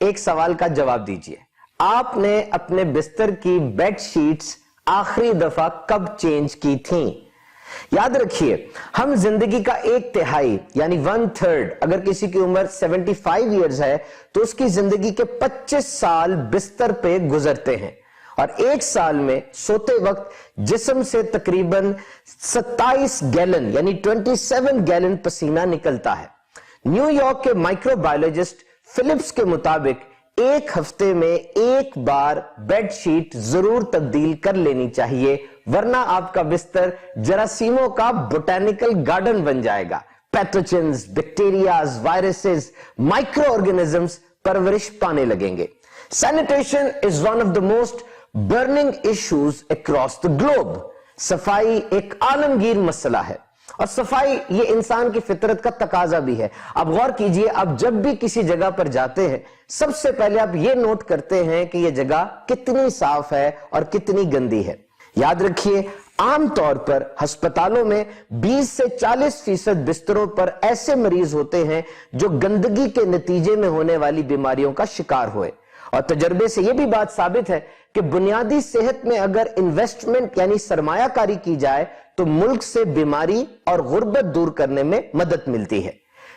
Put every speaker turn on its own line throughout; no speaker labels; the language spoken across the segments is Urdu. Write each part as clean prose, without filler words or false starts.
ایک سوال کا جواب دیجئے. آپ نے اپنے بستر کی بیڈ شیٹس آخری دفعہ کب چینج کی تھیں؟ یاد رکھیے ہم زندگی کا 1/3 یعنی 1/3 اگر کسی کی عمر 75 ایئرز ہے تو اس کی زندگی کے 25 سال بستر پہ گزرتے ہیں اور 1 سال میں سوتے وقت جسم سے تقریباً 27 گیلن یعنی 27 گیلن پسینہ نکلتا ہے. نیو یارک کے مائکرو بایولوجسٹ فلپس کے مطابق 1 ہفتے میں 1 بار بیڈ شیٹ ضرور تبدیل کر لینی چاہیے ورنہ آپ کا بستر جراثیموں کا بوٹینیکل گارڈن بن جائے گا. پیتھوجنز، بیکٹیریاز، وائرسز، مائکرو آرگینزمز پرورش پانے لگیں گے. Sanitation is one of the most burning issues across the globe. صفائی ایک عالمگیر مسئلہ ہے اور صفائی یہ انسان کی فطرت کا تقاضا بھی ہے. اب غور کیجئے آپ جب بھی کسی جگہ پر جاتے ہیں سب سے پہلے آپ یہ نوٹ کرتے ہیں کہ یہ جگہ کتنی صاف ہے اور کتنی گندی ہے. یاد رکھیے عام طور پر ہسپتالوں میں 20 سے 40% بستروں پر ایسے مریض ہوتے ہیں جو گندگی کے نتیجے میں ہونے والی بیماریوں کا شکار ہوئے اور تجربے سے یہ بھی بات ثابت ہے کہ بنیادی صحت میں اگر انویسٹمنٹ یعنی سرمایہ کاری کی جائے تو ملک سے بیماری اور غربت دور کرنے میں مدد ملتی ہے.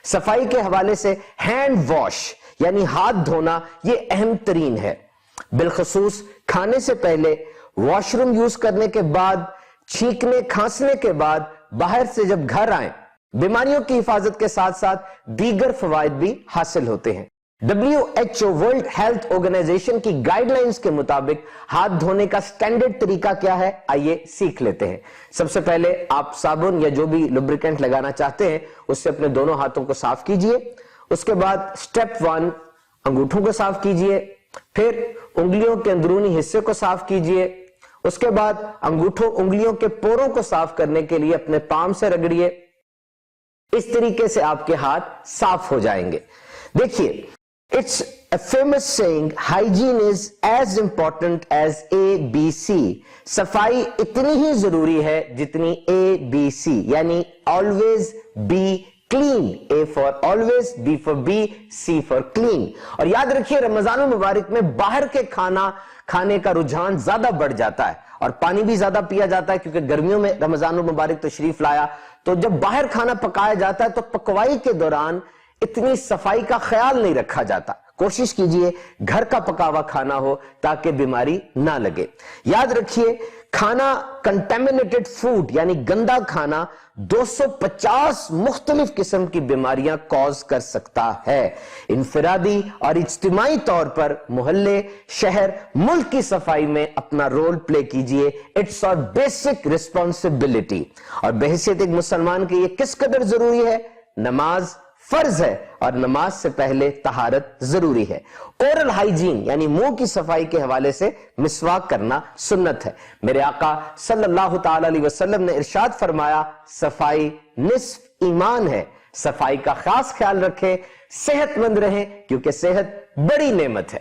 صفائی کے حوالے سے ہینڈ واش یعنی ہاتھ دھونا یہ اہم ترین ہے. بالخصوص کھانے سے پہلے، واش روم یوز کرنے کے بعد، چھینکنے کھانسنے کے بعد، باہر سے جب گھر آئیں. بیماریوں کی حفاظت کے ساتھ ساتھ دیگر فوائد بھی حاصل ہوتے ہیں. WHO ورلڈ ہیلتھ آرگنائزیشن کی گائیڈ لائنز کے مطابق ہاتھ دھونے کا سٹینڈرڈ طریقہ کیا ہے آئیے سیکھ لیتے ہیں. سب سے پہلے آپ صابن یا جو بھی لوبریکینٹ لگانا چاہتے ہیں اس سے اپنے دونوں ہاتھوں کو صاف کیجئے. اس کے بعد سٹیپ 1 انگوٹھوں کو صاف کیجئے، پھر انگلیوں کے اندرونی حصے کو صاف کیجئے. اس کے بعد انگلیوں کے پوروں کو صاف کرنے کے لیے اپنے پام سے رگڑیے. اس طریقے سے آپ کے ہاتھ صاف ہو جائیں گے. دیکھیے it's a famous saying hygiene is as important as ABC. صفائی اتنی ہی ضروری ہے جتنی ABC یعنی always be clean. A for always, B for B, C for clean. اور یاد رکھیے رمضان المبارک میں باہر کے کھانے کا رجحان زیادہ بڑھ جاتا ہے اور پانی بھی زیادہ پیا جاتا ہے کیونکہ گرمیوں میں رمضان المبارک تشریف لایا تو جب باہر کھانا پکایا جاتا ہے تو پکوائی کے دوران اتنی صفائی کا خیال نہیں رکھا جاتا. کوشش کیجئے گھر کا پکا ہوا کھانا ہو تاکہ بیماری نہ لگے. یاد رکھیے کھانا کنٹامینیٹڈ فوڈ یعنی گندا کھانا 250 مختلف قسم کی بیماریاں کاز کر سکتا ہے. انفرادی اور اجتماعی طور پر محلے، شہر، ملک کی صفائی میں اپنا رول پلے کیجئے. اٹس اور بیسک ریسپانسبلٹی. اور بحیثیت ایک مسلمان کے یہ کس قدر ضروری ہے؟ نماز فرض ہے اور نماز سے پہلے طہارت ضروری ہے. اورل ہائیجین یعنی منہ کی صفائی کے حوالے سے مسواک کرنا سنت ہے. میرے آقا صلی اللہ تعالی علیہ وسلم نے ارشاد فرمایا صفائی نصف ایمان ہے. صفائی کا خاص خیال رکھیں، صحت مند رہیں کیونکہ صحت بڑی نعمت ہے.